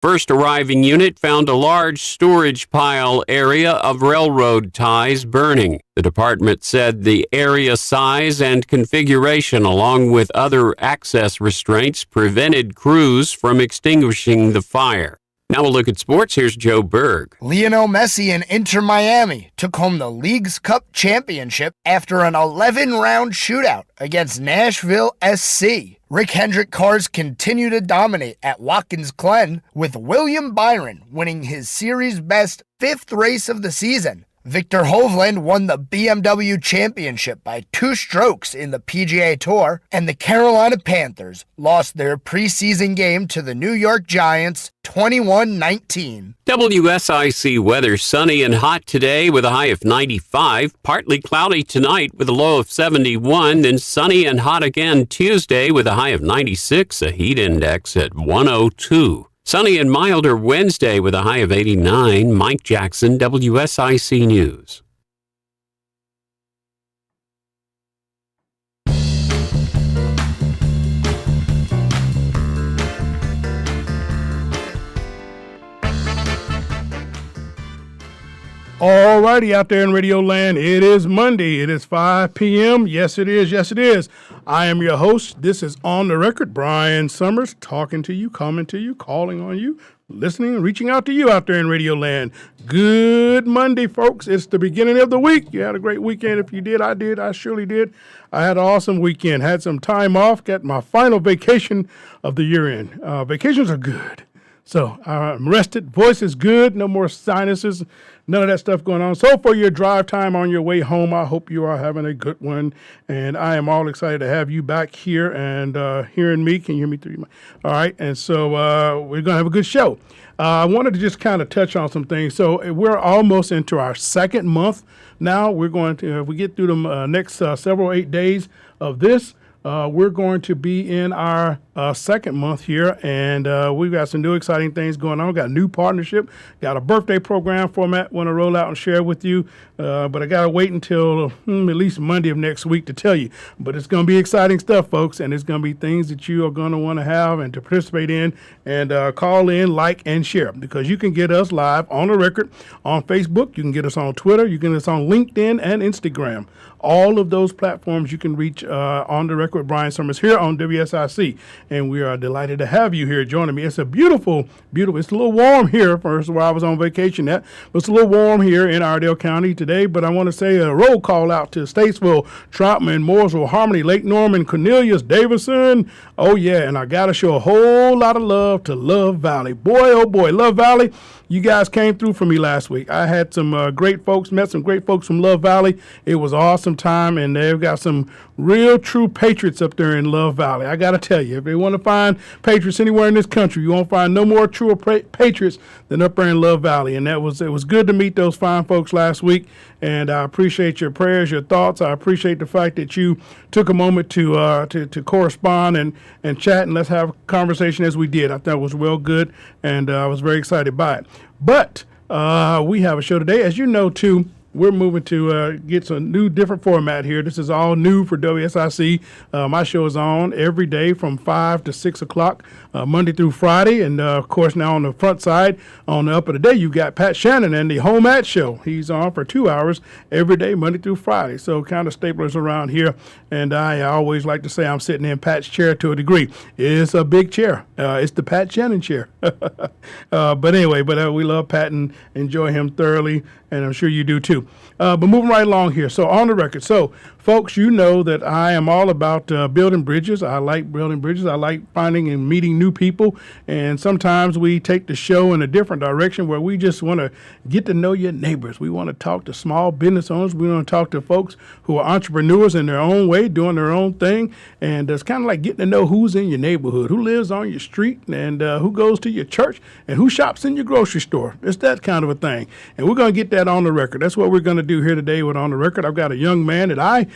First arriving unit found a large storage pile area of railroad ties burning. The department said the area size and configuration, along with other access restraints, prevented crews from extinguishing the fire. Now we'll look at sports. Here's Joe Berg. Lionel Messi and Inter Miami took home the League's Cup championship after an 11-round shootout against Nashville SC. Rick Hendrick cars continue to dominate at Watkins Glen, with William Byron winning his series best 5th race of the season. Victor Hovland won the BMW Championship by 2 strokes in the PGA Tour, and the Carolina Panthers lost their preseason game to the New York Giants 21-19. WSIC weather: sunny and hot today with a high of 95, partly cloudy tonight with a low of 71, then sunny and hot again Tuesday with a high of 96, a heat index at 102. Sunny and milder Wednesday with a high of 89. Mike Jackson, WSIC News. All righty, out there in Radio Land, it is Monday. It is 5 p.m. Yes, it is. Yes, it is. I am your host. This is On the Record. Brian Summers, talking to you, coming to you, calling on you, listening, and reaching out to you out there in Radio Land. Good Monday, folks. It's the beginning of the week. You had a great weekend. If you did, I did. I surely did. I had an awesome weekend. Had some time off. Got my final vacation of the year in. Vacations are good. So I'm rested. Voice is good. No more sinuses. None of that stuff going on. So for your drive time on your way home, I hope you are having a good one. And I am all excited to have you back here and hearing me. Can you hear me through your mic? All right. And so we're going to have a good show. I wanted to just kind of touch on some things. So we're almost into our second month now. We're going to, if we get through the next several 8 days of this, we're going to be in our second month here, and we've got some new exciting things going on. Got a new partnership, got a birthday program format want to roll out and share with you, but I got to wait until at least Monday of next week to tell you. But it's going to be exciting stuff, folks, and it's going to be things that you are going to want to have and to participate in, and call in, like, and share, because you can get us live on the record on Facebook. You can get us on Twitter. You can get us on LinkedIn and Instagram. All of those platforms you can reach On the Record with Brian Summers here on WSIC. And we are delighted to have you here joining me. It's a beautiful, it's a little warm here. First of all, I was on vacation but it's a little warm here in Iredell County today. But I want to say a roll call out to Statesville, Troutman, Mooresville, Harmony, Lake Norman, Cornelius, Davison. Oh, yeah, and I got to show a whole lot of love to Love Valley. Boy, oh, boy, Love Valley. You guys came through for me last week. I had some great folks, met some great folks from Love Valley. It was an awesome time, and they've got some real true patriots up there in Love Valley. I got to tell you, if they want to find patriots anywhere in this country, you won't find no more true patriots than up there in Love Valley. And it was good to meet those fine folks last week, and I appreciate your prayers, your thoughts. I appreciate the fact that you took a moment to correspond and chat, and let's have a conversation as we did. I thought it was real good, and I was very excited by it. But we have a show today. As you know, too, we're moving to get some new, different format here. This is all new for WSIC. My show is on every day from 5 to 6 o'clock, Monday through Friday. And, of course, now on the front side, on the up of the day, you've got Pat Shannon and the Home At Show. He's on for 2 hours every day, Monday through Friday. So kind of staplers around here. And I always like to say I'm sitting in Pat's chair to a degree. It's a big chair. It's the Pat Shannon chair. But anyway, we love Pat and enjoy him thoroughly, and I'm sure you do too. But moving right along here. So on the record. So, folks, you know that I am all about building bridges. I like building bridges. I like finding and meeting new people. And sometimes we take the show in a different direction where we just want to get to know your neighbors. We want to talk to small business owners. We want to talk to folks who are entrepreneurs in their own way, doing their own thing. And it's kind of like getting to know who's in your neighborhood, who lives on your street, and who goes to your church, and who shops in your grocery store. It's that kind of a thing. And we're going to get that on the record. That's what we're going to do here today with On the Record. I've got a young man that I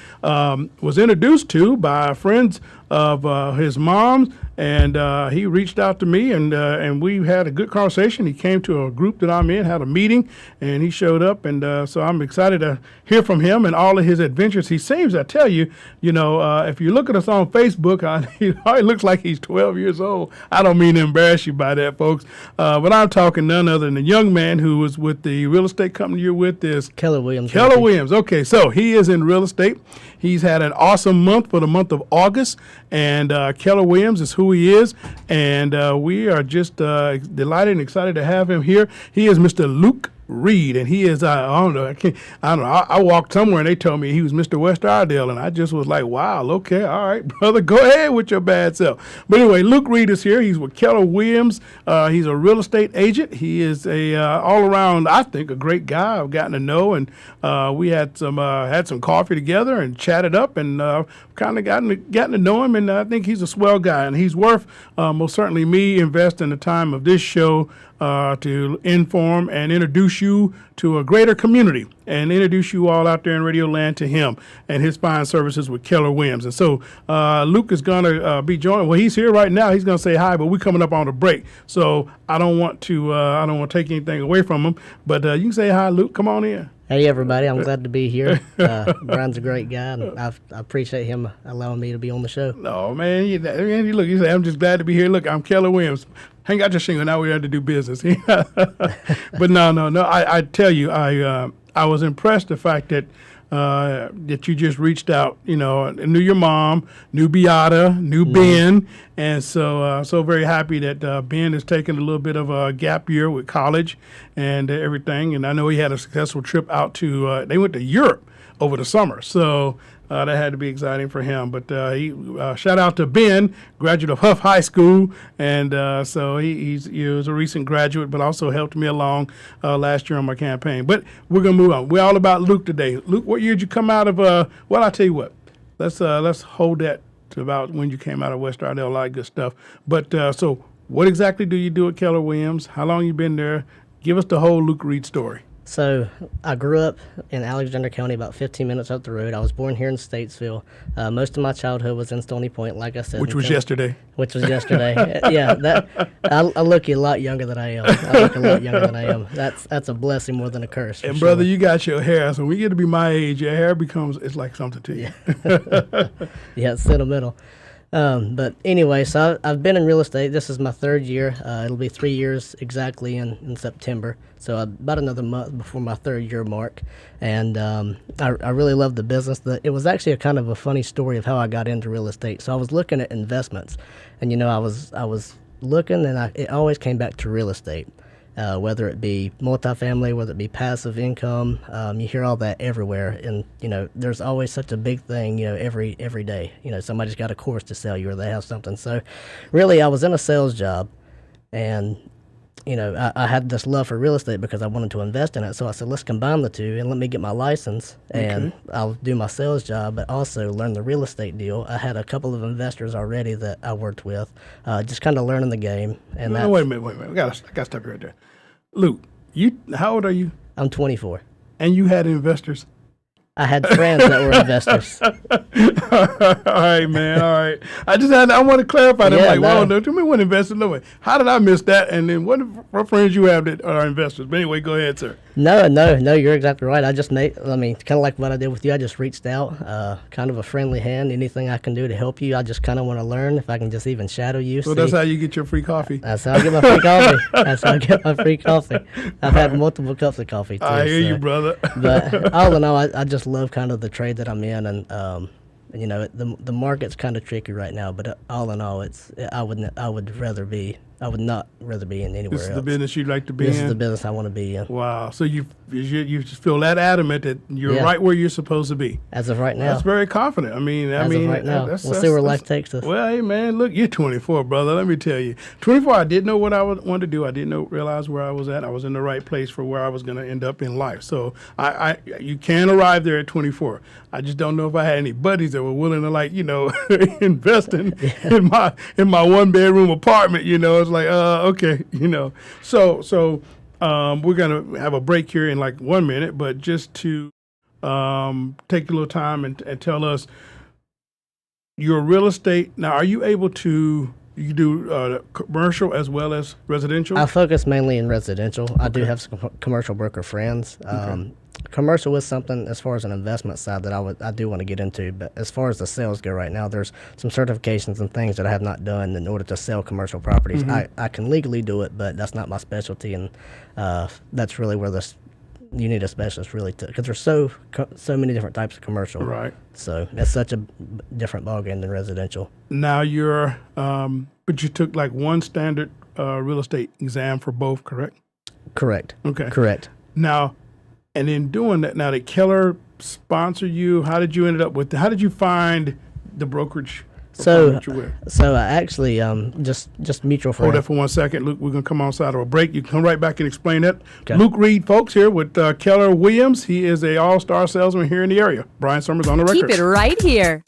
was introduced to by friends of his mom and he reached out to me, and we had a good conversation. He came to a group that I'm in, had a meeting, and he showed up, and so I'm excited to hear from him and all of his adventures. He seems, I tell you, if you look at us on Facebook, he looks like he's 12 years old. I don't mean to embarrass you by that, folks, but I'm talking none other than the young man who was with the real estate company you're with is Keller Williams. Keller Williams. Okay, so he is in real estate. He's had an awesome month for the month of August, and Keller Williams is who he is, and we are just delighted and excited to have him here. He is Mr. Luke Reed, and he is, I don't know, I walked somewhere and they told me he was Mr. West Iredale, and I just was like, wow, okay, all right, brother, go ahead with your bad self. But anyway, Luke Reed is here. He's with Keller Williams. He's a real estate agent. He is a all-around, I think, a great guy I've gotten to know, and we had some coffee together and chatted up, and kind of gotten to know him, and I think he's a swell guy, and he's worth most certainly me investing the time of this show to inform and introduce you to a greater community and introduce you all out there in Radio Land to him and his fine services with Keller Williams. And so Luke is going to be joining. Well, he's here right now. He's going to say hi, but we're coming up on a break. So I don't want to take anything away from him. But you can say hi, Luke. Come on in. Hey, everybody. I'm glad to be here. Brian's a great guy, and I appreciate him allowing me to be on the show. Oh, man. Look, you say, I'm just glad to be here. Look, I'm Keller Williams. Hang out your shingle. Now we have to do business. But no. I tell you, I was impressed the fact that you just reached out. Knew your mom, knew Beata, knew Ben, and so very happy that Ben has taken a little bit of a gap year with college and everything. And I know he had a successful trip out to. They went to Europe over the summer, so. That had to be exciting for him. But shout out to Ben, graduate of Huff High School, and so he was a recent graduate, but also helped me along last year on my campaign. But we're gonna move on. We're all about Luke today. Luke, what year did you come out of? Well, I'll tell you what. Let's hold that to about when you came out of West Iredale. A lot of good stuff. But so, what exactly do you do at Keller Williams? How long you been there? Give us the whole Luke Reed story. So I grew up in Alexander County, about 15 minutes up the road. I was born here in Statesville. Most of my childhood was in Stony Point, like I said. Which was yesterday. Yeah, I look a lot younger than I am. That's a blessing more than a curse. And brother, you got your hair. So when you get to be my age, your hair it's like something to you. Yeah, it's sentimental. But anyway, so I've been in real estate. This is my third year. It'll be 3 years exactly in September. So about another month before my third year mark. And I really love the business. It was actually a kind of a funny story of how I got into real estate. So I was looking at investments, and I was looking, and it always came back to real estate. Whether it be multifamily, whether it be passive income, you hear all that everywhere, and there's always such a big thing, every day. Somebody's got a course to sell you, or they have something. So, really, I was in a sales job, and I had this love for real estate because I wanted to invest in it. So I said, let's combine the two and let me get my license, and I'll do my sales job, but also learn the real estate deal. I had a couple of investors already that I worked with, just kind of learning the game. And wait a minute. I got to stop you right there. Luke, how old are you? I'm 24. And you had investors? I had friends that were investors. All right, man. All right. I want to clarify that. Tell me what investors. No way. How did I miss that? And then what friends you have that are investors? But anyway, go ahead, sir. No, you're exactly right. Kind of like what I did with you. I just reached out, kind of a friendly hand. Anything I can do to help you, I just kind of want to learn if I can just even shadow you. So that's how you get your free coffee. That's how I get my free coffee. I've had multiple cups of coffee too. I hear you, brother. But all in all, I just love kind of the trade that I'm in, and the market's kind of tricky right now. But all in all, I would not rather be in anywhere else. This is the business you'd like to be in? This is the business I want to be in. Wow. So you just feel that adamant that you're right where you're supposed to be. As of right now. That's very confident. Of right now. We'll see where life takes us. Well, hey, man, look, you're 24, brother. Let me tell you. 24, I didn't know what I wanted to do. I didn't realize where I was at. I was in the right place for where I was going to end up in life. So you can arrive there at 24. I just don't know if I had any buddies that were willing to, invest in my one-bedroom apartment, It's like, okay, So we're going to have a break here in like 1 minute, but just to take a little time and tell us your real estate. Now, are you able to you do commercial as well as residential? I focus mainly in residential. I do have some commercial broker friends. Commercial is something as far as an investment side that I do want to get into. But as far as the sales go right now, there's some certifications and things that I have not done in order to sell commercial properties. I can legally do it, but that's not my specialty, and that's really where you need a specialist really because there's so many different types of commercial. Right. So it's such a different ballgame than residential. Now but you took like one standard real estate exam for both, correct? Correct. Okay. Correct. Now, and in doing that, now did Keller sponsor you? How did you how did you find the brokerage? So I actually just mutual friend. Hold that for 1 second, Luke. We're gonna come outside of a break. You can come right back and explain that. Okay. Luke Reed, folks, here with Keller Williams. He is a all-star salesman here in the area. Brian Summers on the record. Keep it right here.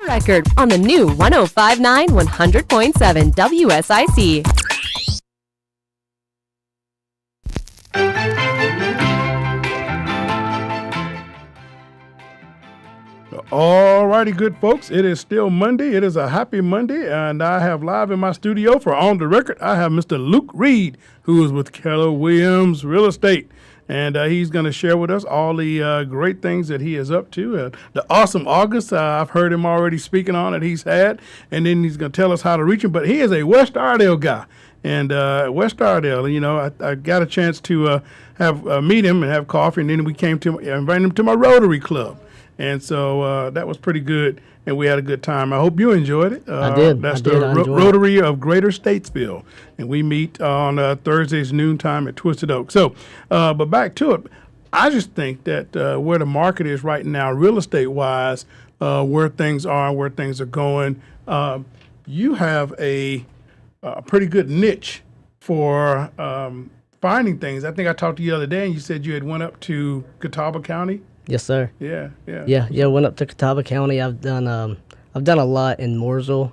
Record on the new 105.9 100.7 WSIC. All righty, good folks. It is still Monday. It is a happy Monday, and I have live in my studio for On the Record, I have Mr. Luke Reed, who is with Keller Williams Real Estate. And he's going to share with us all the great things that he is up to. The awesome August, I've heard him already speaking on it, he's had. And then he's going to tell us how to reach him. But he is a West Iredell guy. And West Iredell, you know, I got a chance to meet him and have coffee. And then we invited him to my Rotary Club. And so that was pretty good, and we had a good time. I hope you enjoyed it. I did. That's the Rotary of Greater Statesville, and we meet on Thursdays noontime at Twisted Oak. So, but back to it, I just think that where the market is right now, real estate-wise, where things are, where things are going, you have a pretty good niche for finding things. I think I talked to you the other day, and you said you had went up to Catawba County. Yes, sir. Yeah. Yeah. Went up to Catawba County. I've done a lot in Mooresville.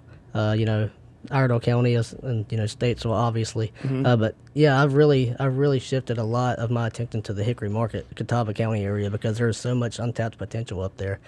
Iredell County is, and Statesville, obviously. But yeah, I've really shifted a lot of my attention to the Hickory Market, Catawba County area, because there's so much untapped potential up there.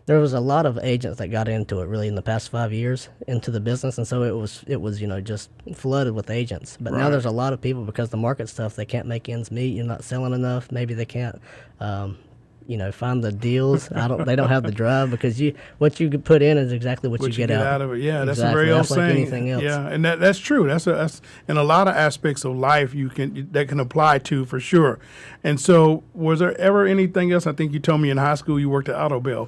There was a lot of agents that got into it really in the past 5 years into the business, and so it was just flooded with agents. But now there's a lot of people, because the market stuff, they can't make ends meet. You're not selling enough. Maybe they can't find the deals. They don't have the drive, because what you put in is exactly what you get out of it. Yeah, exactly. That's a very old like saying. Anything else. Yeah, and that's true. That's in a lot of aspects of life that can apply to, for sure. And so, was there ever anything else? I think you told me in high school you worked at Auto Bell.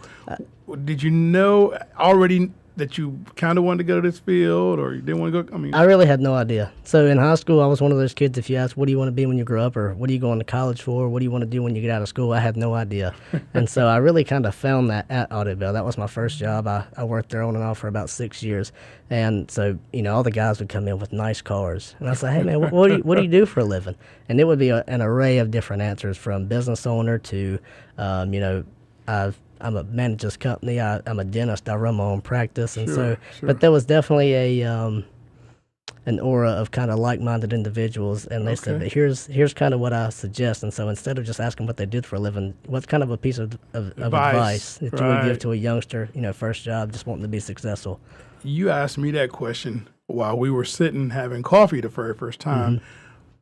Did you know already that you kind of wanted to go to this field, or you didn't want to go? I really had no idea. So in high school, I was one of those kids, if you ask, what do you want to be when you grow up, or what are you going to college for, what do you want to do when you get out of school, I had no idea. And so I really kind of found that at Auto Bell. That was my first job. I worked there on and off for about 6 years. And so, all the guys would come in with nice cars. And I was like, hey, man, what do you do for a living? And it would be an array of different answers, from business owner to, I'm a manager's company. I'm a dentist. I run my own practice, and sure. But there was definitely an aura of kind of like-minded individuals, and they said that here's kind of what I suggest. And so instead of just asking what they did for a living, what's kind of a piece of advice that you would give to a youngster, first job, just wanting to be successful? You asked me that question while we were sitting having coffee the very first time.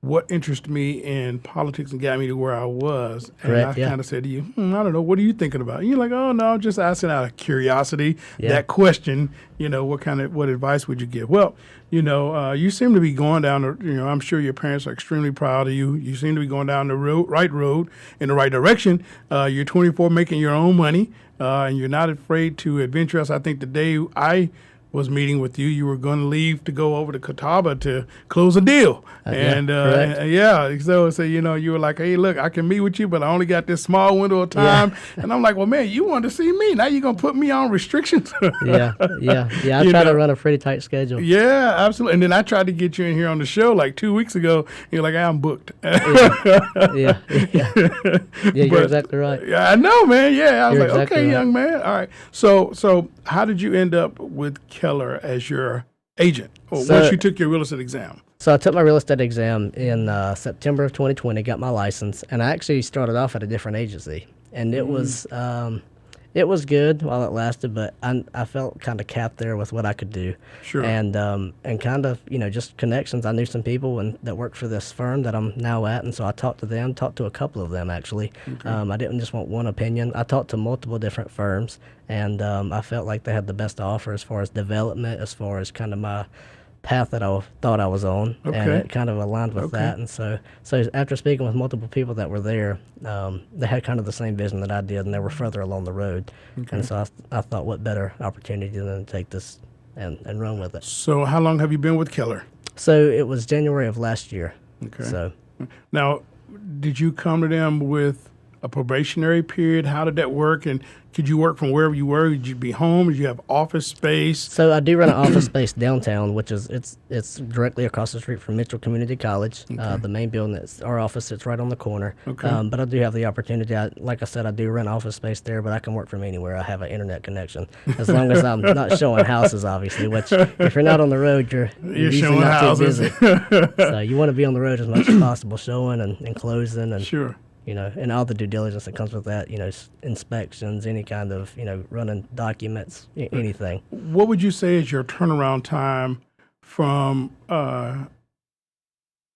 What interested me in politics and got me to where I was. And I kind of said to you, I don't know, what are you thinking about? And you're like, oh, no, I'm just asking out of curiosity. That question, what advice would you give? Well, you seem to be going down, I'm sure your parents are extremely proud of you. You seem to be going down the right road in the right direction. You're 24, making your own money, and you're not afraid to adventure us. I think the day I was meeting with you, you were going to leave to go over to Catawba to close a deal. So you were like, hey, look, I can meet with you, but I only got this small window of time. And I'm like, well, man, you wanted to see me. Now you're going to put me on restrictions. I try to run a pretty tight schedule. Yeah, absolutely. And then I tried to get you in here on the show like 2 weeks ago. You're like, I'm booked. You're exactly right. Yeah, I know, man. Yeah, I was exactly okay, right. young man. All right. So how did you end up with Keller as your agent once you took your real estate exam? So I took my real estate exam in September of 2020, got my license, and I actually started off at a different agency. And it was good while it lasted, but I felt kind of capped there with what I could do. Sure. And kind of, just connections. I knew some people that worked for this firm that I'm now at, and so I talked to a couple of them, actually. Okay. I didn't just want one opinion. I talked to multiple different firms, and I felt like they had the best offer as far as development, as far as kind of my path that I thought I was on, and it kind of aligned with that. And so after speaking with multiple people that were there, they had kind of the same vision that I did, and they were further along the road. And so I thought, what better opportunity than to take this and run with it. So how long have you been with Keller? So it was January of last year. Okay. So now, did you come to them with a probationary period? How did that work? And could you work from wherever you were? Did you be home? Did you have office space? So I do run an office space downtown, which is it's directly across the street from Mitchell Community College. Okay. The main building, our office sits right on the corner. Okay. But I do have the opportunity. Like I said, I do rent office space there, but I can work from anywhere. I have an internet connection, as long as I'm not showing houses, obviously. Which, if you're not on the road, you're usually not houses. Too busy. So you want to be on the road as much as possible, showing and closing, and sure. And all the due diligence that comes with that, inspections, any kind of, running documents, anything. What would you say is your turnaround time from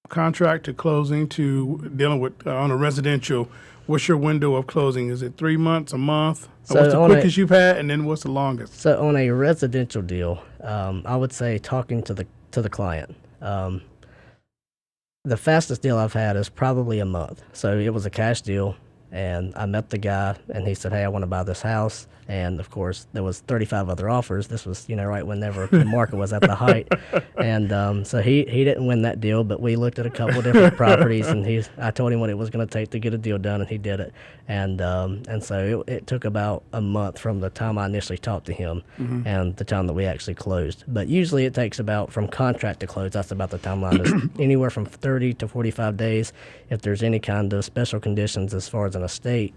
contract to closing to dealing with on a residential? What's your window of closing? Is it 3 months, a month? So what's the quickest you've had, and then what's the longest? So on a residential deal, I would say talking to the client. The fastest deal I've had is probably a month. So it was a cash deal. And I met the guy, and he said, "Hey, I want to buy this house." And of course, there was 35 other offers. This was, right whenever the market was at the height. And so he didn't win that deal, but we looked at a couple different properties, and I told him what it was going to take to get a deal done, and he did it. And so it took about a month from the time I initially talked to him and the time that we actually closed. But usually it takes about, from contract to close, that's about the timeline, is anywhere from 30 to 45 days. If there's any kind of special conditions as far as an estate,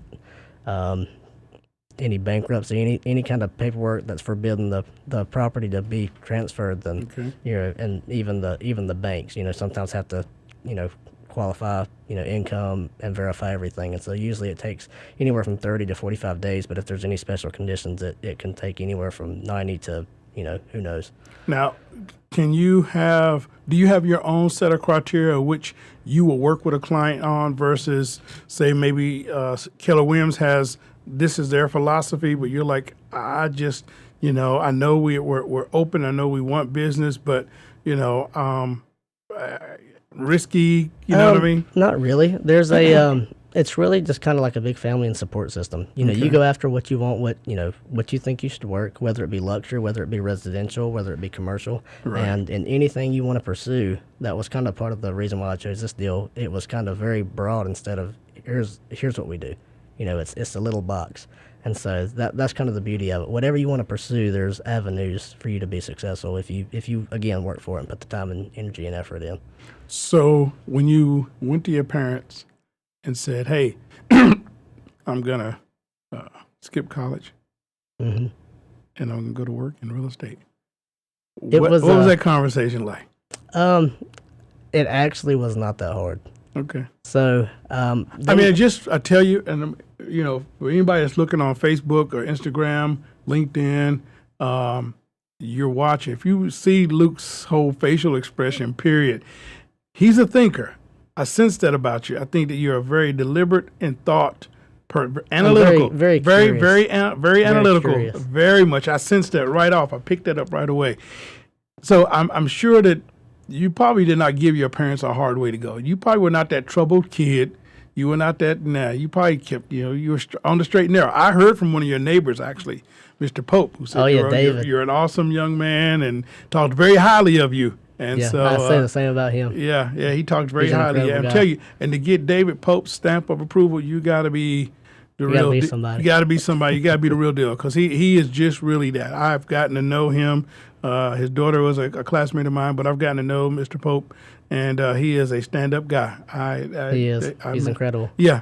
any bankruptcy, any kind of paperwork that's forbidding the property to be transferred, then and even the banks, sometimes have to, qualify, income and verify everything. And so usually it takes anywhere from 30 to 45 days. But if there's any special conditions, it can take anywhere from 90 to, who knows. Now, do you have your own set of criteria which you will work with a client on versus, say, maybe Keller Williams has, this is their philosophy, but you're like, I just, I know we're open, I know we want business, but, risky, you know what I mean? Not really. There's it's really just kind of like a big family and support system. You go after what you want, what you think you should work, whether it be luxury, whether it be residential, whether it be commercial, and in anything you want to pursue. That was kind of part of the reason why I chose this deal. It was kind of very broad instead of here's what we do. It's a little box. And so that's kind of the beauty of it. Whatever you want to pursue, there's avenues for you to be successful if you again work for it and put the time and energy and effort in. So when you went to your parents and said, "Hey, I'm gonna skip college, and I'm gonna go to work in real estate," what was that conversation like? It actually was not that hard. Okay. So I tell you, and for anybody that's looking on Facebook or Instagram, LinkedIn, you're watching. If you see Luke's whole facial expression, period, he's a thinker. I sense that about you. I think that you're a very deliberate and thought, analytical, very analytical, curious. Very much. I sense that right off. I picked that up right away. So I'm sure that you probably did not give your parents a hard way to go. You probably were not that troubled kid. You were not that. You probably kept. You were on the straight and narrow. I heard from one of your neighbors, actually, Mr. Pope, who said David. You're an awesome young man and talked very highly of you. And so I say the same about him. Yeah, he talked very highly. Yeah, I'm telling you, and to get David Pope's stamp of approval, you got to be the real. Be somebody. You got to be somebody. You got to be the real deal, because he is just really that. I've gotten to know him. His daughter was a classmate of mine, but I've gotten to know Mr. Pope, and he is a stand-up guy. He is. He's incredible. Yeah.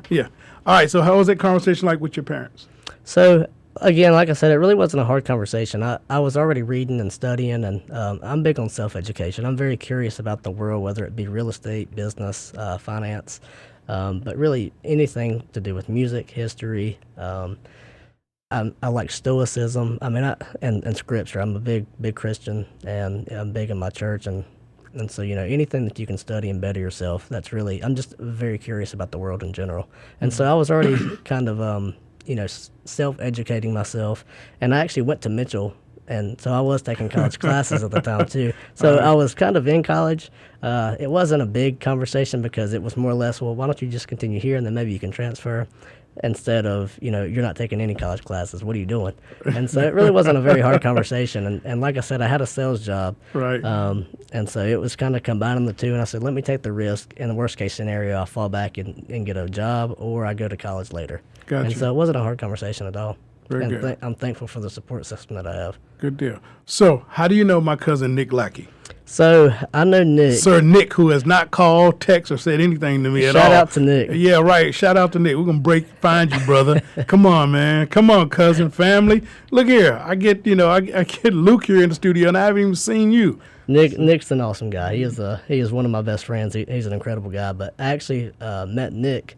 All right, so how was that conversation like with your parents? So, again, like I said, it really wasn't a hard conversation. I was already reading and studying, and I'm big on self-education. I'm very curious about the world, whether it be real estate, business, finance, but really anything to do with music, history. I like stoicism. And scripture. I'm a big Christian, and I'm big in my church, and so anything that you can study and better yourself. That's really. I'm just very curious about the world in general, and so I was already kind of self-educating myself, and I actually went to Mitchell, and so I was taking college classes at the time too. So I was kind of in college. It wasn't a big conversation because it was more or less, well, why don't you just continue here and then maybe you can transfer. Instead of, you're not taking any college classes. What are you doing? And so it really wasn't a very hard conversation. And like I said, I had a sales job. Right. And so it was kind of combining the two. And I said, let me take the risk. In the worst case scenario, I'll fall back and get a job, or I go to college later. Gotcha. And so it wasn't a hard conversation at all. Very good. I'm thankful for the support system that I have. Good deal. So how do you know my cousin Nick Lackey? So I know Nick. Sir Nick, who has not called, text, or said anything to me at all. Shout out to Nick. Yeah, right. Shout out to Nick. We're going to find you, brother. Come on, man. Come on, cousin, family. Look here. I get Luke here in the studio, and I haven't even seen you. Nick's an awesome guy. He is one of my best friends. He's an incredible guy. But I actually met Nick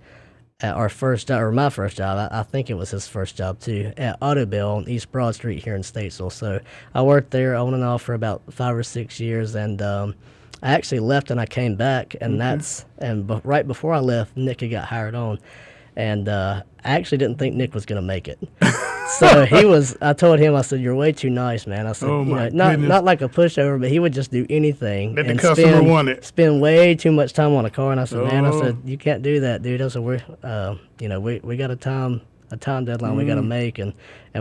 at our first job, or my first job. I think it was his first job too, at Autobell on East Broad Street here in Statesville. So I worked there on and off for about 5 or 6 years, and I actually left and I came back, and right before I left, Nick had got hired on, and I actually didn't think Nick was going to make it. So he was. I told him, I said, "You're way too nice, man." I said, Oh, you my know, goodness. not like a pushover, but he would just do anything That the customer wanted. spend way too much time on a car. And I said, "Man," I Oh. said, "you can't do that, dude." I said, we got a time deadline we got to make, and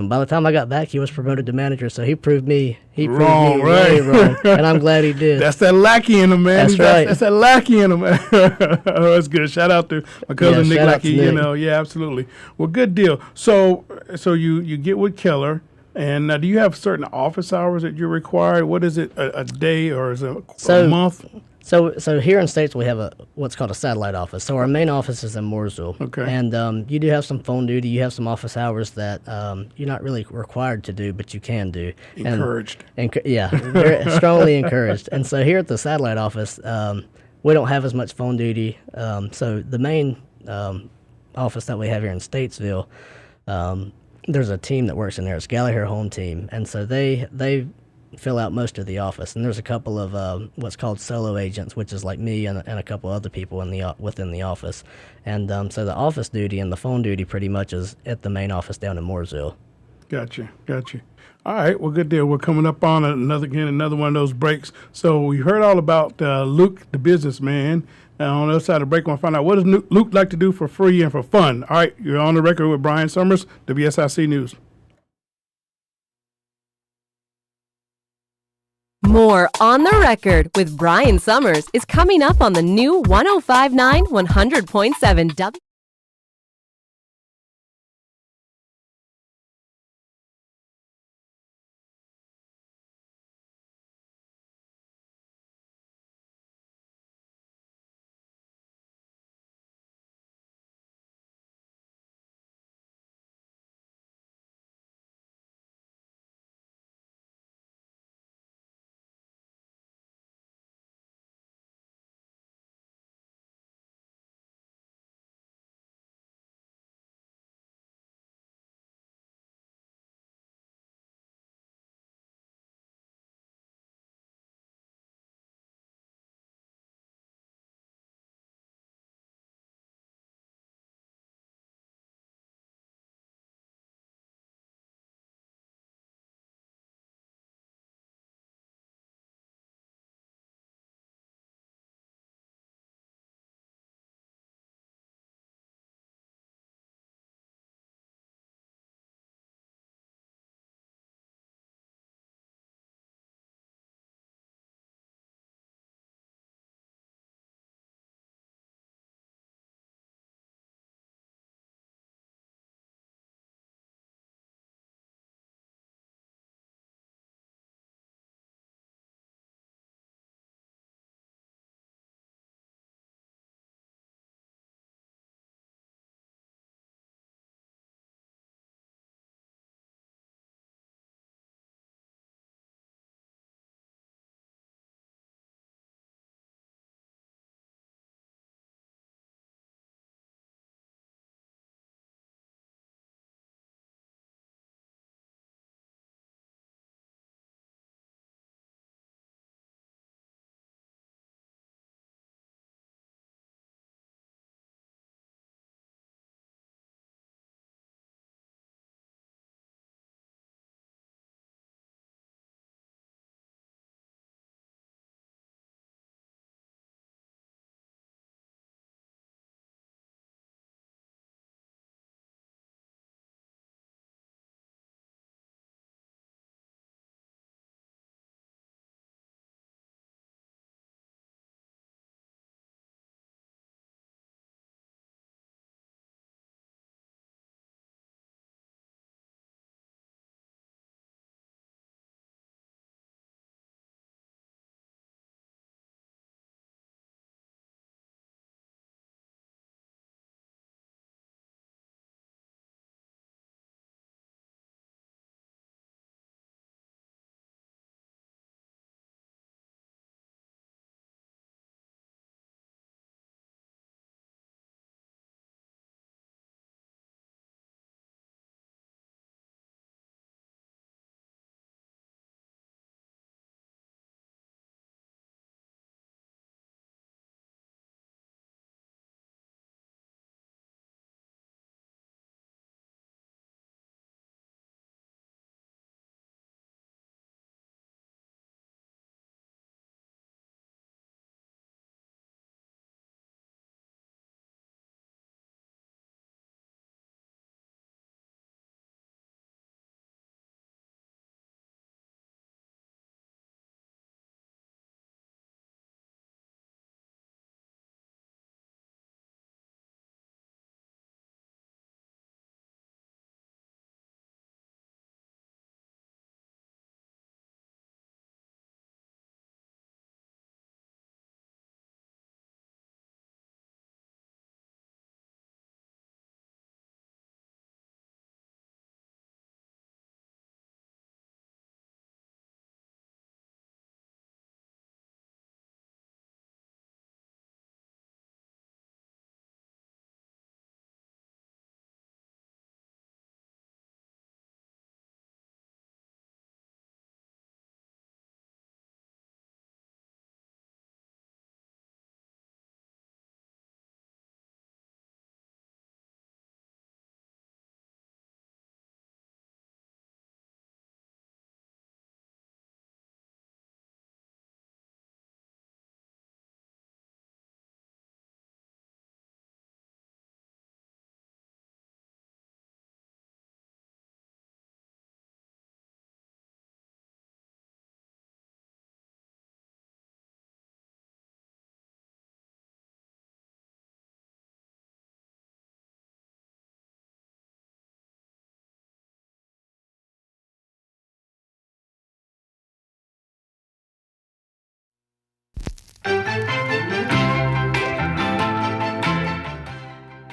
by the time I got back, he was promoted to manager. So he proved me Wrong, way right. wrong, and I'm glad he did. That's that lackey in him, man. That's right. That's that lackey in him. Oh, that's good. Shout out to my cousin Nick shout out Lackey. to You Nick. know, yeah, absolutely. Well, good deal. So you get with Keller, and do you have certain office hours that you're required? What is it, a day or is it a month? So here in States we have what's called a satellite office. So our main office is in Mooresville. Okay. And you do have some phone duty. You have some office hours that you're not really required to do, but you can do. Encouraged. Yeah, very strongly encouraged. And so here at the satellite office, we don't have as much phone duty. So the main office that we have here in Statesville, there's a team that works in there. It's Gallagher Home Team, and so they fill out most of the office. And there's a couple of what's called solo agents, which is like me and a couple other people within the office. And so the office duty and the phone duty pretty much is at the main office down in Mooresville. Gotcha. All right, well, good deal. We're coming up on another one of those breaks. So we heard all about Luke, the businessman. On the other side of the break, we'll find out what does Luke like to do for free and for fun. All right, you're on the record with Brian Summers, WSIC News. More On the Record with Brian Summers is coming up on the new 105.9 100.7 W.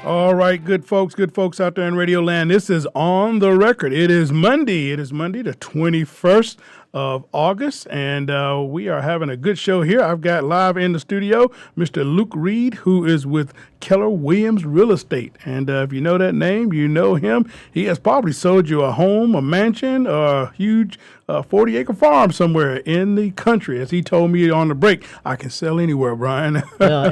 All right, good folks out there in Radio Land. This is On the Record. It is Monday. It is Monday, the 21st of August, and we are having a good show here. I've got live in the studio Mr. Luke Reed, who is with Keller Williams Real Estate. And if you know that name, you know him. He has probably sold you a home, a mansion, or a huge 40-acre farm somewhere in the country. As he told me on the break, I can sell anywhere, Brian. Well,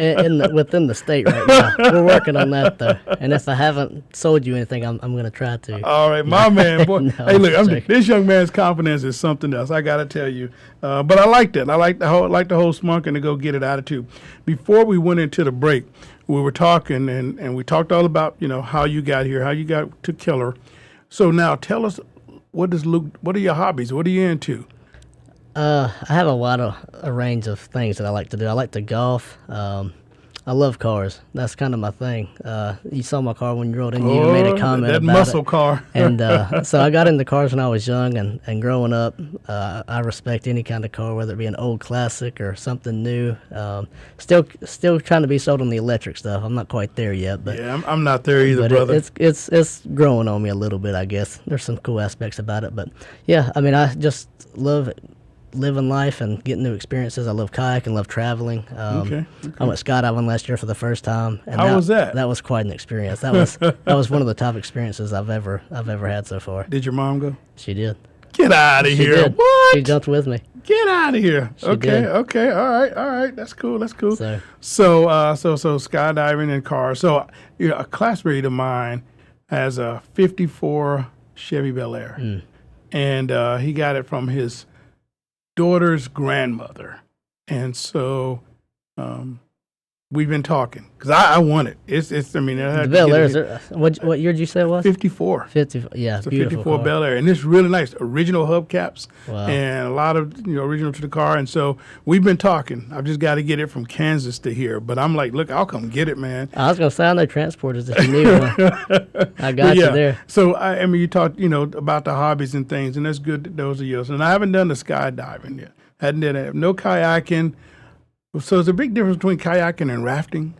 within the state right now. We're working on that, though. And if I haven't sold you anything, I'm going to try to. All right, my man. Boy. No, hey, look, joking. this young man's confidence is something else. I got to tell you. But I liked it. I like the whole spunk and the go get it attitude. Before we went into the break, we were talking and we talked all about, how you got here, how you got to Keller. So now tell us, what are your hobbies? What are you into? I have a range of things that I like to do. I like to golf. I love cars. That's kind of my thing. You saw my car when you rode in. You even made a comment that about muscle it. car. And so I got into cars when I was young, and growing up, I respect any kind of car, whether it be an old classic or something new. Still trying to be sold on the electric stuff. I'm not quite there yet, but Yeah, I'm not there either, but brother. it's growing on me a little bit, I guess. There's some cool aspects about it, but yeah, I mean, I just love living life and getting new experiences. I love kayaking, love traveling. Okay. I went skydiving last year for the first time. And How was that? That was quite an experience. That was one of the top experiences I've ever had so far. Did your mom go? She did. Get out of She here. did. What? She jumped with me. Get out of here. Okay, did. okay, all right. That's cool. So- So skydiving and cars. So a classmate of mine has a '54 Chevy Bel Air, and he got it from his daughter's grandmother, and so we've been talking because I want it. It's. I mean, I had The to Bel get Air, it. what year did you say it was? 54. 50. Yeah, It's a beautiful 54 car. Bel Air, and it's really nice. Original hubcaps Wow. and a lot of original to the car. And so we've been talking. I've just got to get it from Kansas to here. But I'm like, look, I'll come get it, man. I was gonna say I know transporters if you need one. I got But you there. So I mean, you talked about the hobbies and things, and that's good. That those are yours. And I haven't done the skydiving yet. Hadn't done that. No kayaking. So there's a big difference between kayaking and rafting.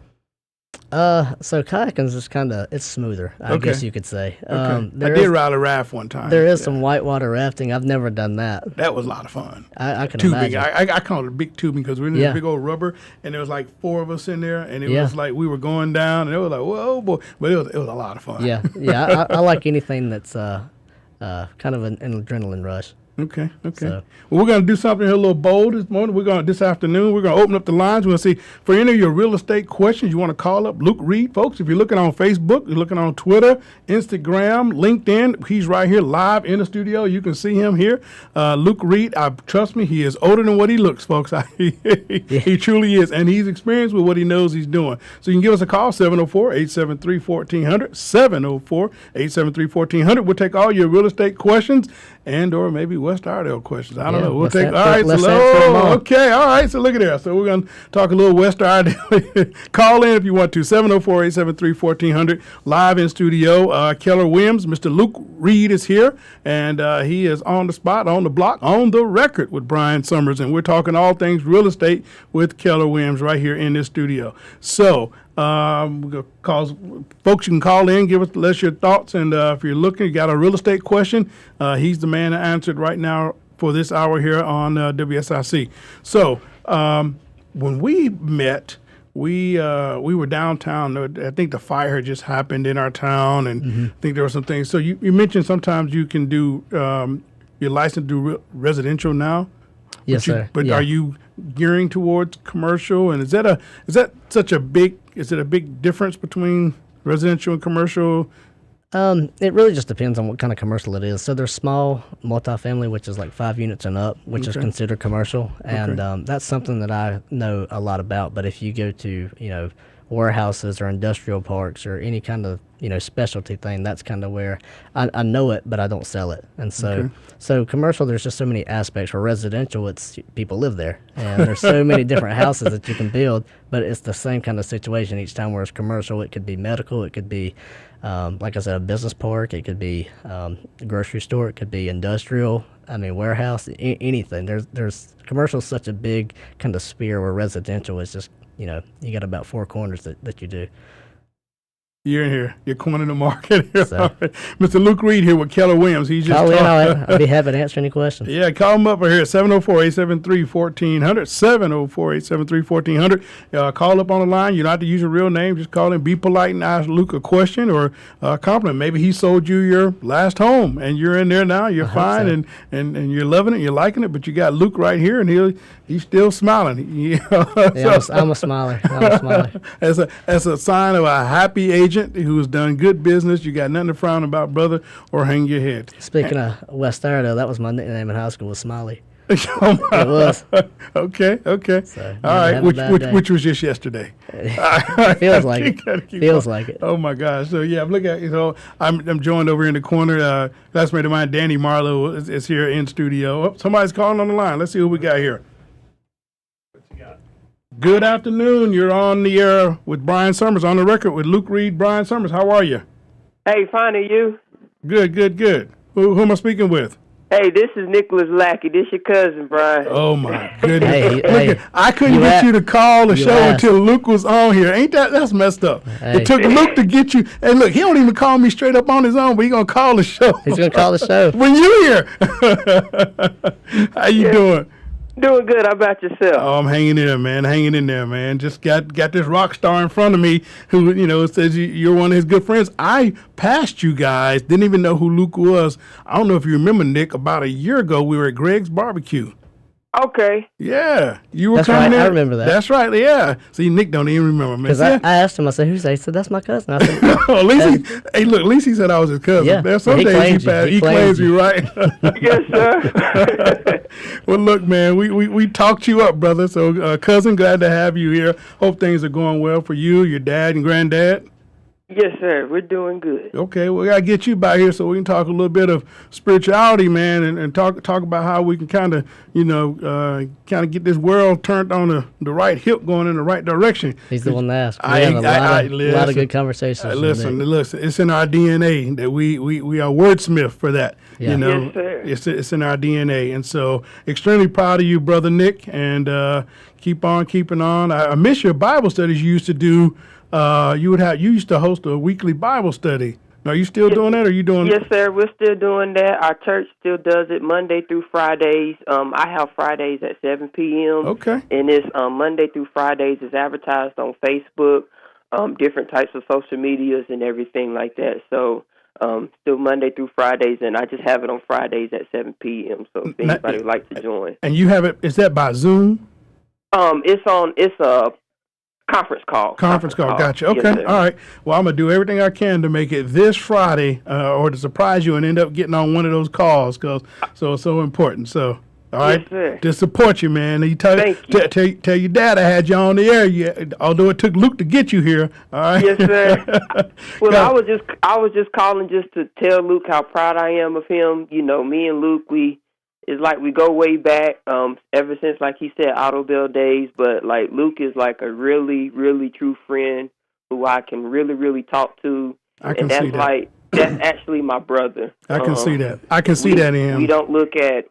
So kayaking is just it's smoother, I Okay. guess you could say. Okay. I There did is- ride a raft one time. There is Yeah. some whitewater rafting. I've never done that. That was a lot of fun. I can Tubing. imagine. I call it a big tubing because we're in Yeah. this big old rubber, and there was like 4 of us in there, and it Yeah. was like we were going down, and it was like, whoa, boy. But it was a lot of fun. Yeah, I like anything that's kind of an adrenaline rush. Okay. So- Well, we're going to do something here a little bold this morning. This afternoon, we're going to open up the lines. We're going to see for any of your real estate questions you want to call up Luke Reed, folks. If you're looking on Facebook, you're looking on Twitter, Instagram, LinkedIn, he's right here live in the studio. You can see him here. Luke Reed, trust me, he is older than what he looks, folks. He truly is, and he's experienced with what he knows he's doing. So you can give us a call, 704-873-1400, 704-873-1400. We'll take all your real estate questions and or maybe West Iredale questions. I don't Yeah, know. We'll let's take. an- All right. let's So, answer them all. okay. All right. So look at there. So we're gonna talk a little West Iredale. Call in if you want to. 704-873-1400. Live in studio. Keller Williams. Mr. Luke Reed is here, and he is on the spot, on the block, on the record with Brian Summers, and we're talking all things real estate with Keller Williams right here in this studio. So. Folks, you can call in, let us your thoughts, and if you're looking, you got a real estate question, he's the man to answer it right now for this hour here on WSIC. So when we met, we were downtown. I think the fire had just happened in our town, and I think there were some things. So you mentioned sometimes you can do you're licensed to do residential now. Yes, sir. But Yeah. are you gearing towards commercial? And is that a big difference between residential and commercial? It really just depends on what kind of commercial it is. So there's small multifamily, which is like 5 units and up, which is Okay. considered commercial, and that's something that I know a lot about. But if you go to warehouses or industrial parks or any kind of specialty thing, that's kind of where I know it, but I don't sell it. And so commercial, there's just so many aspects. For residential, it's people live there, and there's so many different houses that you can build. But it's the same kind of situation each time. Whereas commercial, it could be medical, it could be like I said, a business park, it could be a grocery store, it could be industrial. I mean, warehouse, anything. There's commercial is such a big kind of sphere, where residential is just you got about 4 corners that you do. You're in here. You're cornering the market here. So- All right. Mr. Luke Reed here with Keller Williams. He's just Call in. talking. I'll be happy to answer any questions. Yeah, call him up right here at 704-873-1400, 704-873-1400. Call up on the line. You don't have to use your real name. Just call in, be polite, and ask Luke a question or a compliment. Maybe he sold you your last home, and you're in there now. You're fine, so. and you're loving it. You're liking it, but you got Luke right here, and he's still smiling. Yeah, I'm a smiler. I'm a smiler. As a sign of a happy agent who's done good business. You got nothing to frown about, brother, or hang your head. Speaking of West Idaho, that was my nickname in high school, was Smiley. Oh, my. It was. Okay. So, All right. have a bad day. Which was just yesterday. Feels like it. Feels like it. Oh my gosh. So yeah, look at I'm joined over in the corner. Classmate of mine, Danny Marlowe, is here in studio. Oh, somebody's calling on the line. Let's see who we got here. Good afternoon. You're on the air with Brian Summers, on the record with Luke Reed. Brian Summers, how are you? Hey, fine, are you? Good. Who am I speaking with? Hey, this is Nicholas Lackey. This your cousin, Brian. Oh my goodness! Hey, I couldn't you get asked- you to call the you show asked. until Luke was on here. Ain't that's messed up? Hey. It took Luke to get you. And look, he don't even call me straight up on his own, but he gonna call the show. He's going to call the show. when you here. How you doing? Doing good. How about yourself? Oh, I'm hanging in there, man. Just got this rock star in front of me who, says you're one of his good friends. I passed you guys, didn't even know who Luke was. I don't know if you remember, Nick, about a year ago, we were at Greg's Barbecue. Okay. Yeah. You were That's coming right, in. I remember that. That's right, yeah. See, Nick don't even remember, man. Because I asked him, I said, who's that? He said, that's my cousin. I said, At least at least he said I was his cousin. Yeah, There's some he days claims you. he He claims claims you, you. right? Yes, sir. Well, look, man, we talked you up, brother. So, cousin, glad to have you here. Hope things are going well for you, your dad, and granddad. Yes, sir. We're doing good. Okay, we gotta get you by here so we can talk a little bit of spirituality, man, and talk about how we can kind of, get this world turned on the right hip, going in the right direction. he's the one that asked. We I- had a lot listen, of good conversations. with Listen, Nick. it's in our DNA that we are wordsmith for that. Yeah. Yes, sir. It's in our DNA, and so extremely proud of you, brother Nick, and keep on keeping on. I miss your Bible studies you used to do. You used to host a weekly Bible study. Are you still doing that, or are you doing? Yes, sir. We're still doing that. Our church still does it Monday through Fridays. I have Fridays at 7 p.m. Okay. And it's Monday through Fridays. It's advertised on Facebook, different types of social medias and everything like that. So still Monday through Fridays, and I just have it on Fridays at 7 p.m. So if anybody would like to join. And you have it? Is that by Zoom? It's a conference call. Conference call. Gotcha. Yes, Okay. sir. All right. Well, I'm gonna do everything I can to make it this Friday, or to surprise you and end up getting on one of those calls, because it's so important. So. All right, Yes, sir. to support you, man. You tell your dad I had you on the air. Although it took Luke to get you here. All right. Yes, sir. Well, Go. I was just calling just to tell Luke how proud I am of him. Me and Luke, it's like we go way back, ever since, like he said, Auto Bell days. But like Luke is like a really, really true friend who I can really, really talk to. I can see that. That's actually my brother. I can see that. I can see that in him. We don't look at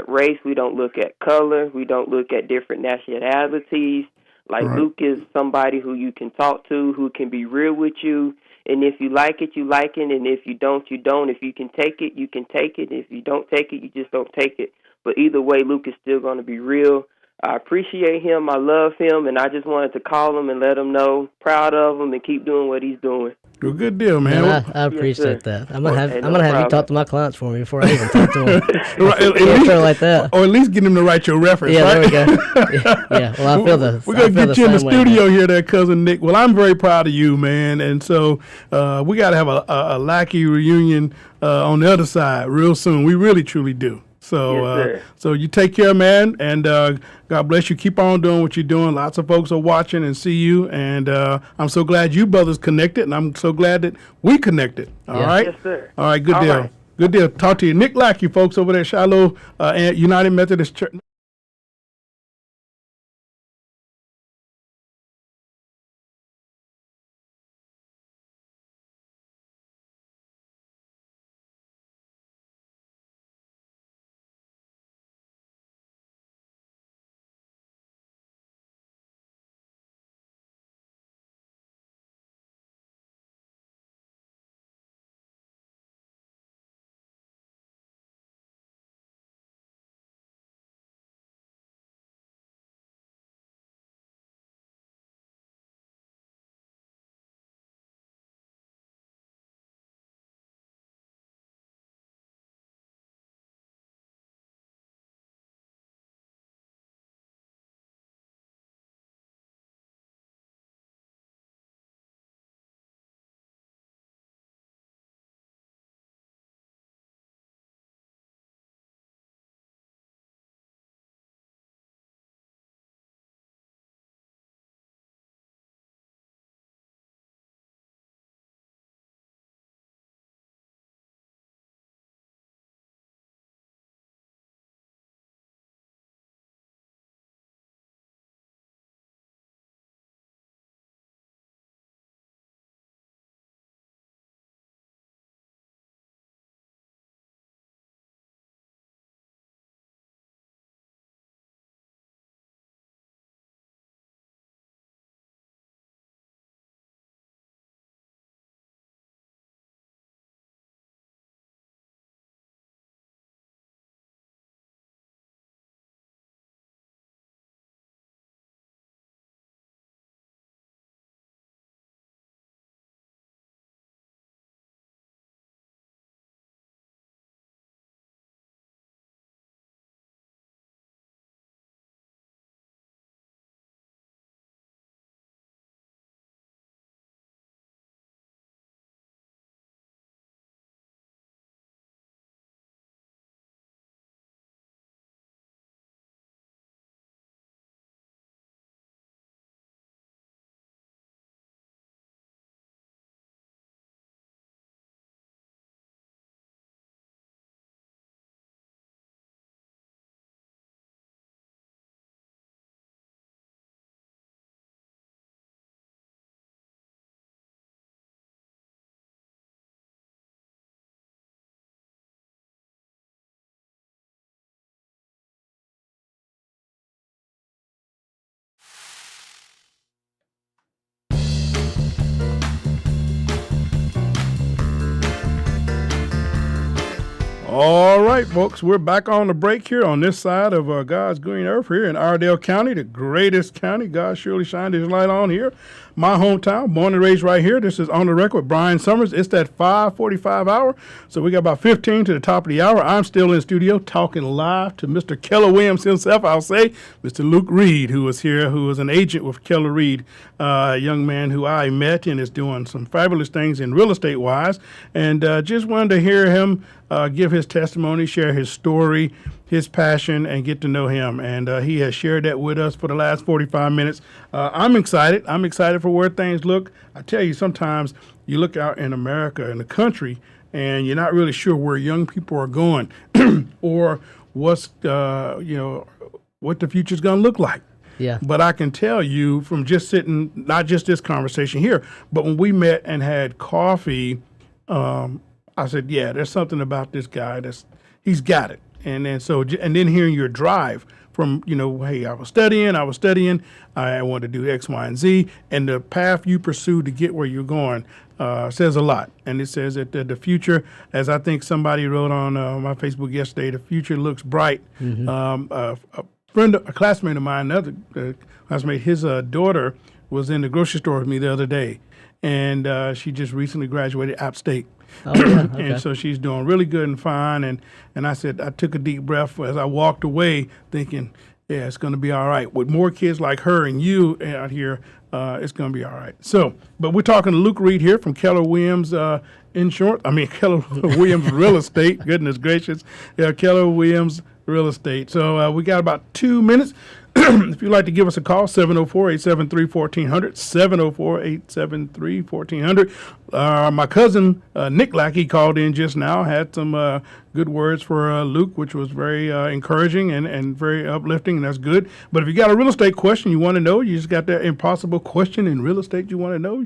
race. We don't look at color. We don't look at different nationalities. Like Right. Luke is somebody who you can talk to, who can be real with you. And if you like it, you like it. And if you don't, you don't. If you can take it, you can take it. If you don't take it, you just don't take it. But either way, Luke is still going to be real. I appreciate him. I love him. And I just wanted to call him and let him know, proud of him, and keep doing what he's doing. Well, good deal, man. And I appreciate that. I'm gonna have Hey, I'm no gonna have you problem. talk to my clients for me before I even talk to them. Right, at Yeah, least- sure like that. Or at least get him to write your reference, Yeah, right? there we go. Yeah. Well, I feel the. We're I going to feel get you in the same way, man. studio here there, Cousin Nick. Well, I'm very proud of you, man. And so we got to have a Lackey reunion on the other side real soon. We really, truly do. So, Yes, sir. so you take care, man, and God bless you. Keep on doing what you're doing. Lots of folks are watching and see you, and I'm so glad you brothers connected, and I'm so glad that we connected. All Yeah. right? Yes, sir. All right, good All deal. right. Good deal. Talk to you. Nick Lackey, folks, over there at Shiloh United Methodist Church. All right, folks, we're back on the break here on this side of God's green earth here in Iredell County, the greatest county. God surely shined his light on here. My hometown, born and raised right here. This is On the Record with Brian Summers. It's that 5:45 hour, so we got about 15 to the top of the hour. I'm still in the studio talking live to Mr. Keller Williams himself, I'll say, Mr. Luke Reed, who was here, who was an agent with Keller Reed, a young man who I met and is doing some fabulous things in real estate-wise, and just wanted to hear him give his testimony, share his story, his passion, and get to know him. And he has shared that with us for the last 45 minutes. I'm excited. I'm excited for where things look. I tell you, sometimes you look out in America, in the country, and you're not really sure where young people are going or what's, what the future's going to look like. Yeah. But I can tell you from just sitting, not just this conversation here, but when we met and had coffee, I said, yeah, there's something about this guy he's got it. And then hearing your drive from, hey, I was studying, I wanted to do X, Y, and Z, and the path you pursued to get where you're going says a lot. And it says that the future, as I think somebody wrote on my Facebook yesterday, the future looks bright. Mm-hmm. A classmate of mine, another classmate, his daughter was in the grocery store with me the other day, and she just recently graduated App State. Oh, yeah, okay. And so she's doing really good and fine. And I said, I took a deep breath as I walked away thinking, yeah, it's going to be all right. With more kids like her and you out here, it's going to be all right. So, but we're talking to Luke Reed here from Keller Williams Keller Williams Real Estate. Goodness gracious. Yeah, Keller Williams Real Estate. So we got about 2 minutes. If you'd like to give us a call, 704-873-1400, 704-873-1400. My cousin, Nick Lackey, called in just now, had some good words for Luke, which was very encouraging and very uplifting, and that's good. But if you got a real estate question you want to know, you just got that impossible question in real estate you want to know,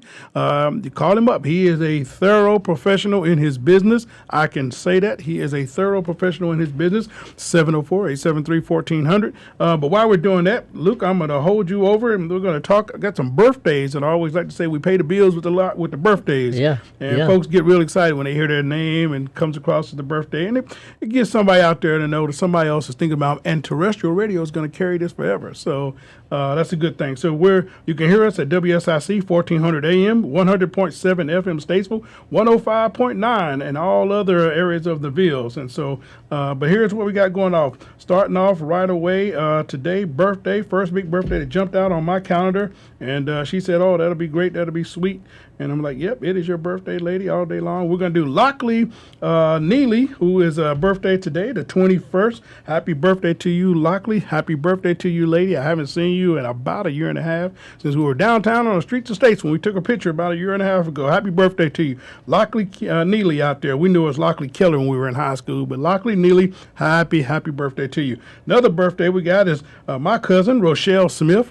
you call him up. He is a thorough professional in his business. I can say that. He is a thorough professional in his business, 704-873-1400. But while we're doing that, Luke, I'm going to hold you over, and we're going to talk. I got some birthdays, and I always like to say we pay the bills with the birthdays. Yeah. And folks get real excited when they hear their name and comes across as the birthday. And it gets somebody out there to know that somebody else is thinking about, and terrestrial radio is going to carry this forever. So that's a good thing. So you can hear us at WSIC 1400 AM, 100.7 FM Statesville, 105.9, and all other areas of the Villes. And so, but here's what we got going off. Starting off right away today, first big birthday that jumped out on my calendar. And she said, oh, that'll be great. That'll be sweet. And I'm like, yep, it is your birthday, lady, all day long. We're going to do Lockley Neely, who is birthday today, the 21st. Happy birthday to you, Lockley. Happy birthday to you, lady. I haven't seen you in about a year and a half since we were downtown on the streets of States when we took a picture about a year and a half ago. Happy birthday to you. Lockley Neely out there. We knew it was Lockley Keller when we were in high school, but Lockley Neely, happy birthday to you. Another birthday we got is my cousin, Rochelle Smith.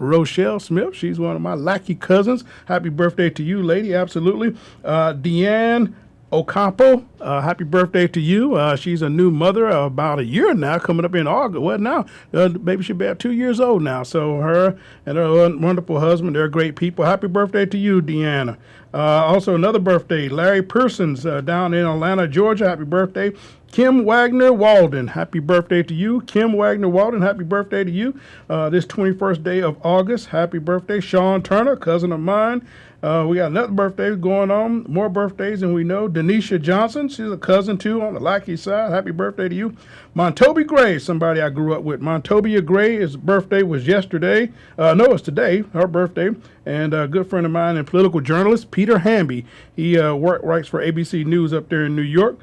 She's one of my Lackey cousins. Happy birthday to you, lady. Absolutely. Deanne Ocampo, happy birthday to you. She's a new mother about a year now, coming up in August. Well, now, maybe she'll be about 2 years old now. So her and her wonderful husband, they're great people. Happy birthday to you, Deanna. Also, another birthday, Larry Persons down in Atlanta, Georgia. Happy birthday. Kim Wagner Walden, happy birthday to you. Kim Wagner Walden, happy birthday to you. This 21st day of August, happy birthday. Sean Turner, cousin of mine. We got another birthday going on, more birthdays than we know. Denisha Johnson, she's a cousin too on the Lackey side. Happy birthday to you. Montovia Gray, somebody I grew up with. Montovia Gray, his birthday was yesterday. It's today, her birthday. And a good friend of mine and political journalist, Peter Hamby. He writes for ABC News up there in New York.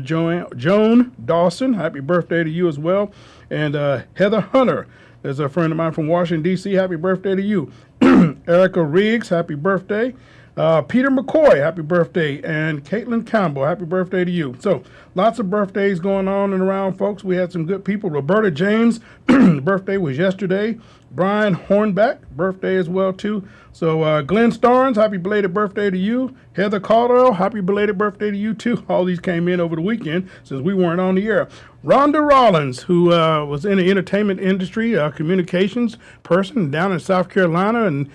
Joan Dawson, happy birthday to you as well. And Heather Hunter is a friend of mine from Washington, D.C. Happy birthday to you. Erica Riggs, happy birthday. Peter McCoy, happy birthday. And Caitlin Campbell, happy birthday to you. So lots of birthdays going on and around, folks. We had some good people. Roberta James, birthday was yesterday. Brian Hornback, birthday as well, too. So Glenn Starnes, happy belated birthday to you. Heather Caldwell, happy belated birthday to you, too. All these came in over the weekend since we weren't on the air. Rhonda Rollins, who was in the entertainment industry, communications person down in South Carolina, and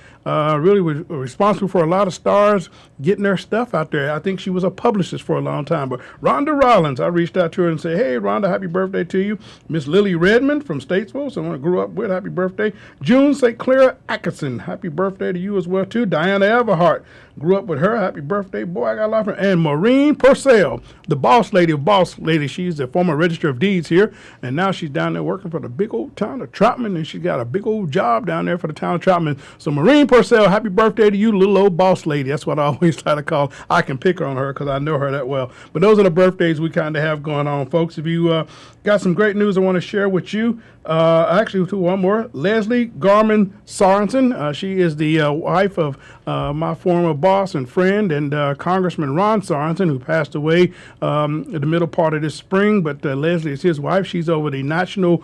really was responsible for a lot of stars getting their stuff out there. I think she was a publicist for a long time. But Rhonda Rollins, I reached out to her and said, hey, Rhonda, happy birthday to you. Miss Lily Redmond from Statesville, someone I grew up with, happy birthday. June St. Clair Atkinson, happy birthday to you as well, too. Diana Everhart, grew up with her, happy birthday. Boy, I got a lot of her. And Maureen Purcell, the boss lady of Boss Lady. She's the former Register of Deeds here, and now she's down there working for the big old town of Troutman, and she's got a big old job down there for the town of Troutman. So Maureen Purcell, happy birthday to you, little old boss lady. That's what I always try to call. I can pick on her because I know her that well. But those are the birthdays we kind of have going on, folks. If you got some great news I want to share with you, actually, one more. Leslie Garman Sorensen. She is the wife of my former boss and friend and Congressman Ron Sorensen, who passed away in the middle part of this spring. But Leslie is his wife. She's over the National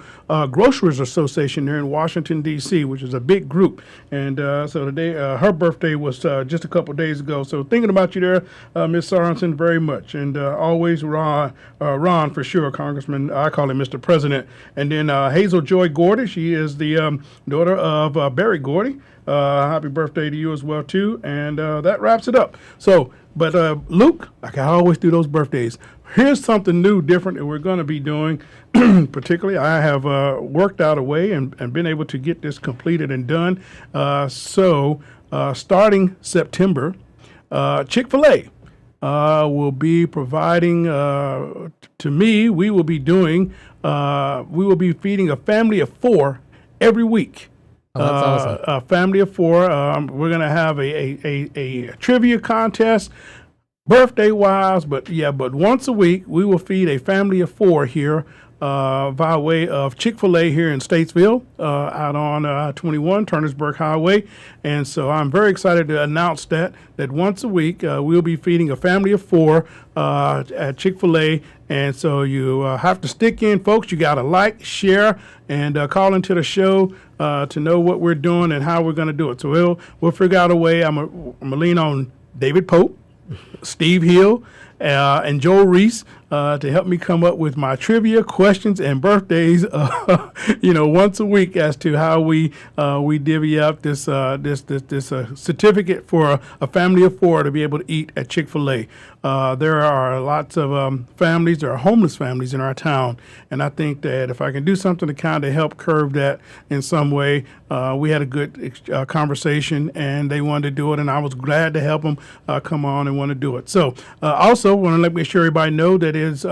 Grocers Association here in Washington, D.C., which is a big group. And so today, her birthday was just a couple days ago. So thinking about you there, Miss Sorensen, very much. And always Ron for sure, Congressman. I call him Mr. President. And then Hazel Joy Gordy. She is the daughter of Barry Gordy. Happy birthday to you as well, too. And that wraps it up. So, but Luke, like I always do those birthdays, here's something new, different that we're going to be doing. Particularly, I have worked out a way and been able to get this completed and done. So, starting September, Chick-fil-A will be providing to me. We will be doing. We will be feeding a family of 4 every week. Oh, that's awesome. A family of 4. We're going to have a trivia contest, birthday wise, but once a week we will feed a family of 4 here by way of Chick-fil-A here in Statesville, out on 21 Turnersburg Highway. And so I'm very excited to announce that once a week we'll be feeding a family of 4 at Chick-fil-A. And so you have to stick in, folks. You got to like, share, and call into the show to know what we're doing and how we're going to do it. So we'll figure out a way. I'm gonna lean on David Pope, Steve Hill, and Joe Reese to help me come up with my trivia questions and birthdays, once a week as to how we divvy up this certificate for a family of 4 to be able to eat at Chick-fil-A. There are lots of families, there are homeless families in our town, and I think that if I can do something to kind of help curb that in some way, we had a good conversation, and they wanted to do it, and I was glad to help them come on and want to do it. So also want to let me sure everybody know that is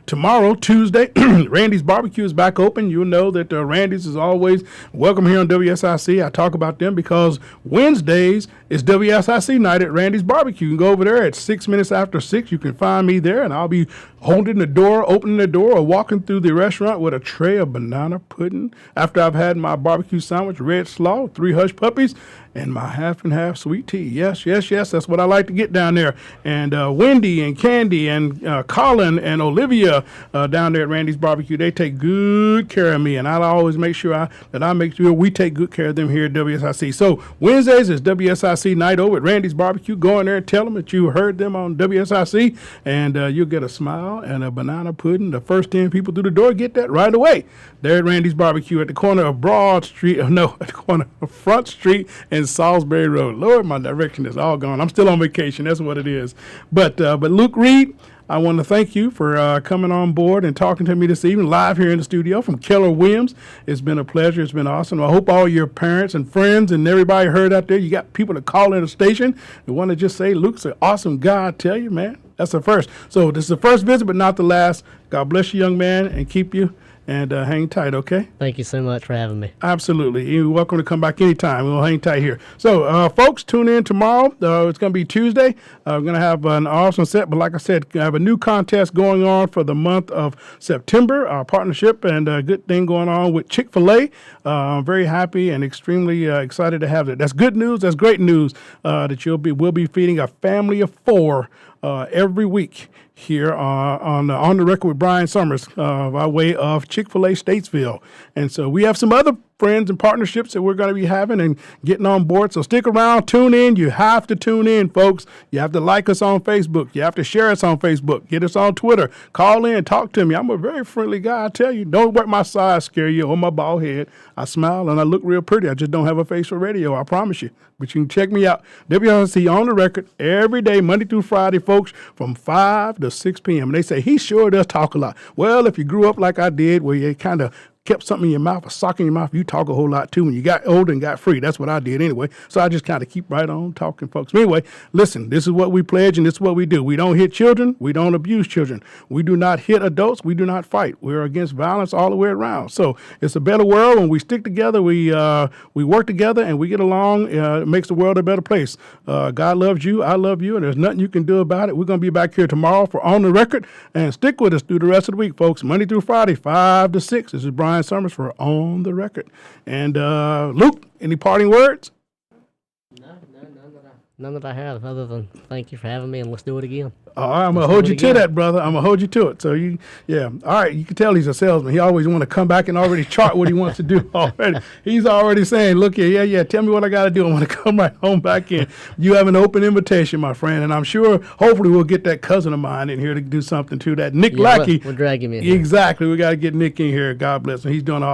tomorrow, Tuesday, Randy's Barbecue is back open. You'll know that Randy's is always welcome here on WSIC. I talk about them because Wednesdays is WSIC night at Randy's Barbecue. You can go over there at 6 minutes after 6. You can find me there, and I'll be holding the door, opening the door, or walking through the restaurant with a tray of banana pudding after I've had my barbecue sandwich, red slaw, 3 hush puppies, and my half and half sweet tea. Yes, that's what I like to get down there. And Wendy and Candy and Colin and Olivia down there at Randy's Barbecue, they take good care of me, and I always make sure that make sure we take good care of them here at WSIC. So Wednesdays is WSIC night over at Randy's Barbecue. Go in there and tell them that you heard them on WSIC, and you'll get a smile and a banana pudding. The first 10 people through the door get that right away. They're at Randy's Barbecue at the corner of Broad Street, at the corner of Front Street and Salisbury Road. Lord, my direction is all gone. I'm still on vacation. That's what it is. But Luke Reed, I want to thank you for coming on board and talking to me this evening live here in the studio from Keller Williams. It's been a pleasure. It's been awesome. I hope all your parents and friends and everybody heard out there. You got people to call in the station and want to just say, Luke's an awesome guy. I tell you, man, that's the first. So this is the first visit, but not the last. God bless you, young man, and keep you. And hang tight, okay? Thank you so much for having me. Absolutely. You're welcome to come back anytime. We'll hang tight here. So, folks, tune in tomorrow. It's going to be Tuesday. We're going to have an awesome set. But like I said, I have a new contest going on for the month of September, our partnership, and a good thing going on with Chick-fil-A. I'm very happy and extremely excited to have that. That's good news. That's great news that we'll be feeding a family of 4 every week here on the record with Brian Summers by way of Chick-fil-A Statesville. And so we have some other friends and partnerships that we're going to be having and getting on board. So stick around, tune in. You have to tune in, folks. You have to like us on Facebook. You have to share us on Facebook. Get us on Twitter. Call in, talk to me. I'm a very friendly guy, I tell you. Don't let my size scare you or my bald head. I smile and I look real pretty. I just don't have a face for radio, I promise you. But you can check me out. WRC on the record every day, Monday through Friday, folks, from 5 to 6 p.m. And they say, he sure does talk a lot. Well, if you grew up like I did, where you kind of kept something in your mouth, a sock in your mouth, you talk a whole lot too. When you got older and got free, that's what I did anyway. So I just kind of keep right on talking, folks. But anyway, listen, this is what we pledge and this is what we do. We don't hit children. We don't abuse children. We do not hit adults. We do not fight. We're against violence all the way around. So it's a better world when we stick together, we work together, and we get along. It makes the world a better place. God loves you. I love you, and there's nothing you can do about it. We're going to be back here tomorrow for On the Record, and stick with us through the rest of the week, folks. Monday through Friday, 5 to 6. This is Brian Summers for On the Record. And Luke, any parting words? None that I have, other than thank you for having me, and let's do it again. All right, I'm going to hold you to that, brother. I'm going to hold you to it. So, all right, you can tell he's a salesman. He always want to come back and already chart what he wants to do already. He's already saying, look here, yeah, tell me what I got to do. I want to come right home back in. You have an open invitation, my friend, and I'm sure, hopefully, we'll get that cousin of mine in here to do something to that. Nick Lackey. We'll drag him in here. Exactly. We got to get Nick in here. God bless him. He's doing an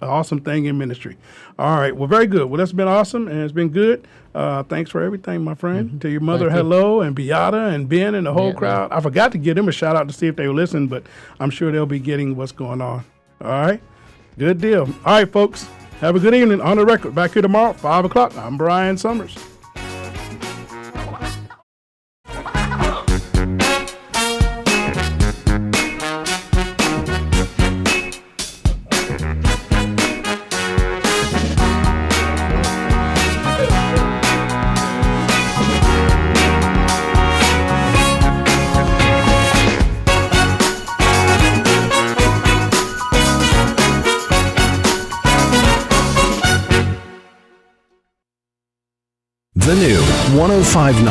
awesome thing in ministry. All right, well, very good. Well, that's been awesome, and it's been good. Thanks for everything, my friend. Mm-hmm. Tell your mother hello, and Beata and Ben and the whole crowd. I forgot to give them a shout out to see if they were listening, but I'm sure they'll be getting what's going on. All right? Good deal. All right, folks. Have a good evening. On the Record. Back here tomorrow, 5 o'clock. I'm Brian Summers. The new 105.9